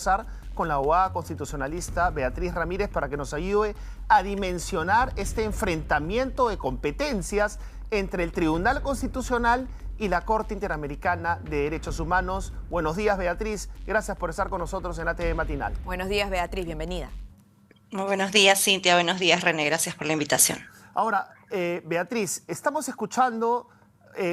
conversar con la abogada constitucionalista Beatriz Ramírez para que nos ayude a dimensionar este enfrentamiento de competencias entre el Tribunal Constitucional y la Corte Interamericana de Derechos Humanos. Buenos días, Beatriz. Gracias por estar con nosotros en ATV Matinal. Buenos días, Beatriz. Bienvenida. Muy buenos días, Cintia. Buenos días, René. Gracias por la invitación. Ahora, Beatriz, estamos escuchando,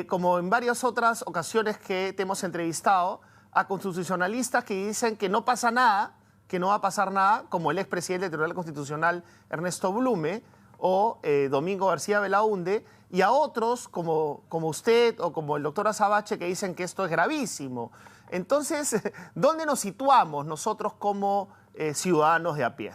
como en varias otras ocasiones que te hemos entrevistado, a constitucionalistas que dicen que no pasa nada, que no va a pasar nada, como el expresidente del Tribunal Constitucional, Ernesto Blume, o Domingo García Belaunde, y a otros, como usted o como el doctor Azabache, que dicen que esto es gravísimo. Entonces, ¿dónde nos situamos nosotros como ciudadanos de a pie?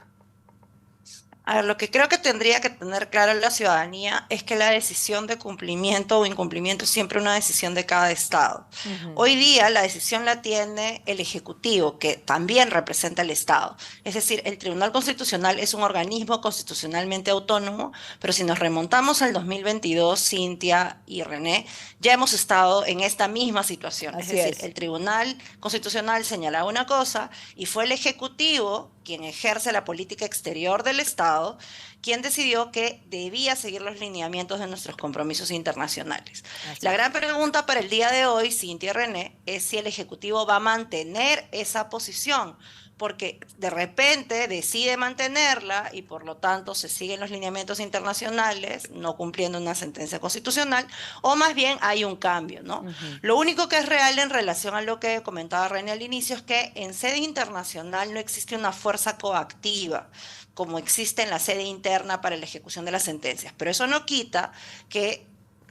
A ver, lo que creo que tendría que tener claro la ciudadanía es que la decisión de cumplimiento o incumplimiento es siempre una decisión de cada Estado. Hoy día la decisión la tiene el Ejecutivo, que también representa al Estado. Es decir, el Tribunal Constitucional es un organismo constitucionalmente autónomo, pero si nos remontamos al 2022, Cintia y René, ya hemos estado en esta misma situación. Así es decir, es. el Tribunal Constitucional señalaba una cosa y fue el Ejecutivo quien ejerce la política exterior del Estado, quien decidió que debía seguir los lineamientos de nuestros compromisos internacionales. La gran pregunta para el día de hoy, Cintia y René, es si el Ejecutivo va a mantener esa posición, porque de repente decide mantenerla y por lo tanto se siguen los lineamientos internacionales, no cumpliendo una sentencia constitucional, o más bien hay un cambio, ¿no? Lo único que es real en relación a lo que comentaba René al inicio es que en sede internacional no existe una fuerza coactiva como existe en la sede interna para la ejecución de las sentencias, pero eso no quita que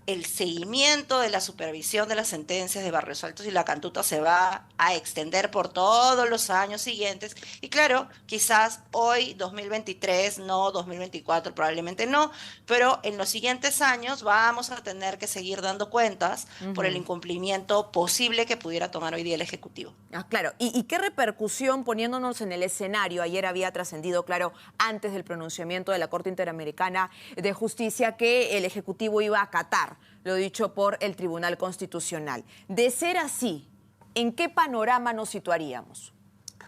el seguimiento de la supervisión de las sentencias de Barrios Altos y La Cantuta se va a extender por todos los años siguientes. Y claro, quizás hoy, 2023, no, 2024 probablemente no, pero en los siguientes años vamos a tener que seguir dando cuentas por el incumplimiento posible que pudiera tomar hoy día el Ejecutivo. Claro. ¿Y qué repercusión, poniéndonos en el escenario? Ayer había trascendido, claro, antes del pronunciamiento de la Corte Interamericana de Justicia, que el Ejecutivo iba a acatar lo dicho por el Tribunal Constitucional. De ser así, ¿en qué panorama nos situaríamos?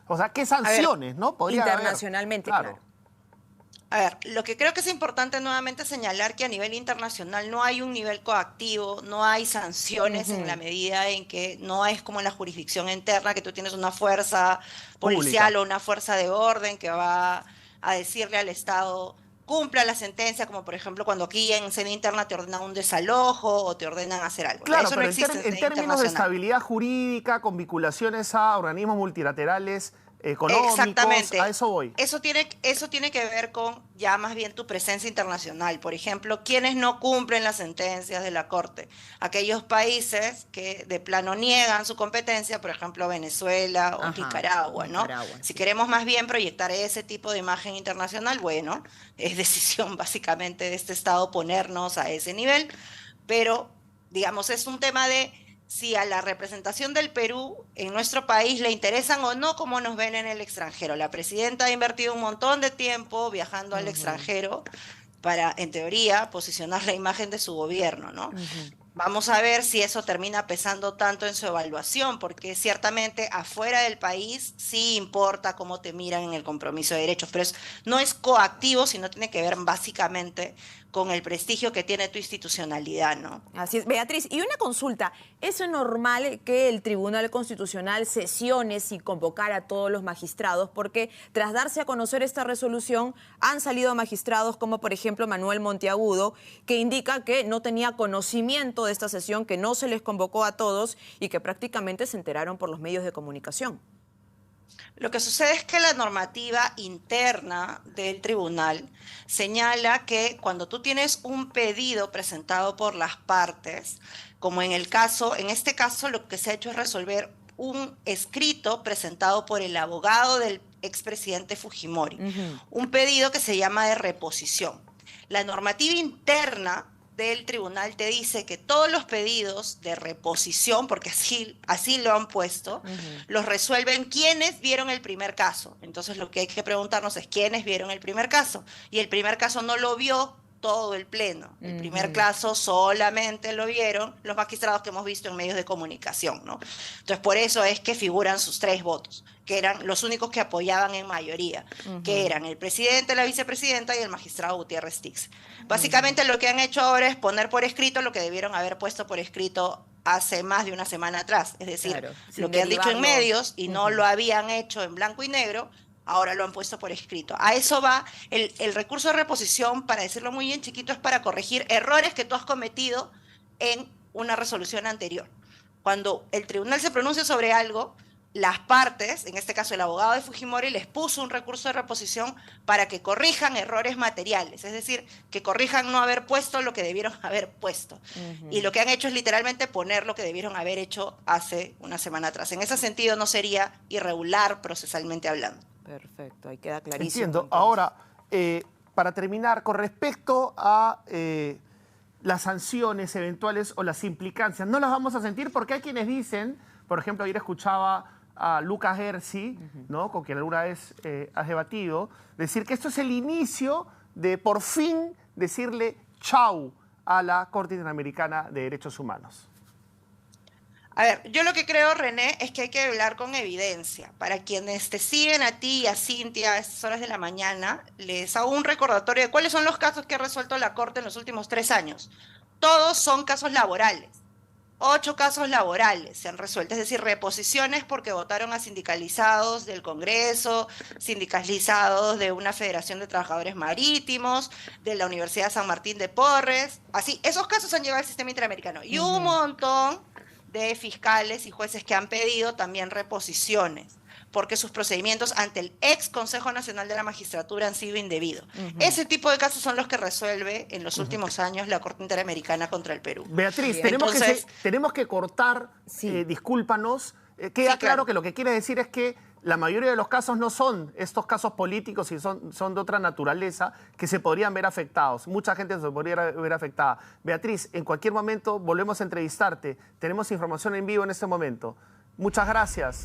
O sea, ¿qué sanciones, no? Podría internacionalmente, haber. claro. A ver, lo que creo que es importante nuevamente señalar que a nivel internacional no hay un nivel coactivo, no hay sanciones en la medida en que no es como en la jurisdicción interna, que tú tienes una fuerza policial o una fuerza de orden que va a decirle al Estado cumpla la sentencia, como por ejemplo cuando aquí en sede interna te ordenan un desalojo o te ordenan hacer algo. Claro, eso pero no existe en términos de estabilidad jurídica, con vinculaciones a organismos multilaterales, económicos, exactamente. a eso voy. Eso tiene que ver con ya más bien tu presencia internacional. Por ejemplo, ¿quiénes no cumplen las sentencias de la Corte? Aquellos países que de plano niegan su competencia, por ejemplo, Venezuela o Nicaragua, ¿no? Si queremos más bien proyectar ese tipo de imagen internacional, bueno, es decisión básicamente de este Estado ponernos a ese nivel, pero digamos, es un tema de si a la representación del Perú en nuestro país le interesan o no cómo nos ven en el extranjero. La presidenta ha invertido un montón de tiempo viajando al extranjero para, en teoría, posicionar la imagen de su gobierno, ¿no? Vamos a ver si eso termina pesando tanto en su evaluación, porque ciertamente afuera del país sí importa cómo te miran en el compromiso de derechos, pero no es coactivo, sino tiene que ver básicamente con el prestigio que tiene tu institucionalidad, ¿no? Así es. Beatriz, y una consulta, ¿es normal que el Tribunal Constitucional sesione sin convocar a todos los magistrados? Porque tras darse a conocer esta resolución, han salido magistrados como, por ejemplo, Manuel Monteagudo, que indica que no tenía conocimiento de esta sesión, que no se les convocó a todos y que prácticamente se enteraron por los medios de comunicación. Lo que sucede es que la normativa interna del tribunal señala que cuando tú tienes un pedido presentado por las partes, como en este caso lo que se ha hecho es resolver un escrito presentado por el abogado del expresidente Fujimori, un pedido que se llama de reposición. La normativa interna del tribunal te dice que todos los pedidos de reposición, porque así lo han puesto, los resuelven quienes vieron el primer caso. Entonces lo que hay que preguntarnos es quiénes vieron el primer caso. Y el primer caso no lo vio todo el Pleno. El primer caso solamente lo vieron los magistrados que hemos visto en medios de comunicación, ¿no? Entonces, por eso es que figuran sus 3 votos, que eran los únicos que apoyaban en mayoría, que eran el presidente, la vicepresidenta y el magistrado Gutiérrez Tix. Básicamente lo que han hecho ahora es poner por escrito lo que debieron haber puesto por escrito hace más de una semana atrás. Es decir, Claro, lo que han dicho en medios y no lo habían hecho en blanco y negro, ahora lo han puesto por escrito. A eso va el recurso de reposición, para decirlo muy bien chiquito, es para corregir errores que tú has cometido en una resolución anterior. Cuando el tribunal se pronuncia sobre algo, las partes, en este caso el abogado de Fujimori, les puso un recurso de reposición para que corrijan errores materiales, es decir, que corrijan no haber puesto lo que debieron haber puesto. Y lo que han hecho es literalmente poner lo que debieron haber hecho hace una semana atrás. En ese sentido no sería irregular procesalmente hablando. Perfecto, ahí queda clarísimo. Entiendo. Entonces. Ahora, para terminar, con respecto a las sanciones eventuales o las implicancias, no las vamos a sentir porque hay quienes dicen, por ejemplo, ayer escuchaba a Lucas Herzi, ¿no?, con quien alguna vez has debatido, decir que esto es el inicio de por fin decirle chau a la Corte Interamericana de Derechos Humanos. A ver, yo lo que creo, René, es que hay que hablar con evidencia. Para quienes te siguen a ti y a Cintia a estas horas de la mañana, les hago un recordatorio de cuáles son los casos que ha resuelto la Corte en los últimos 3 años. Todos son casos laborales. 8 casos laborales se han resuelto, es decir, reposiciones porque votaron a sindicalizados del Congreso, sindicalizados de una Federación de Trabajadores Marítimos, de la Universidad San Martín de Porres. Así, esos casos han llegado al sistema interamericano. Y un montón de fiscales y jueces que han pedido también reposiciones, porque sus procedimientos ante el ex Consejo Nacional de la Magistratura han sido indebidos. Ese tipo de casos son los que resuelve en los últimos años la Corte Interamericana contra el Perú. Beatriz, Entonces, tenemos que cortar, discúlpanos, queda claro que lo que quiere decir es que la mayoría de los casos no son estos casos políticos y son de otra naturaleza que se podrían ver afectados. Mucha gente se podría ver afectada. Beatriz, en cualquier momento volvemos a entrevistarte. Tenemos información en vivo en este momento. Muchas gracias.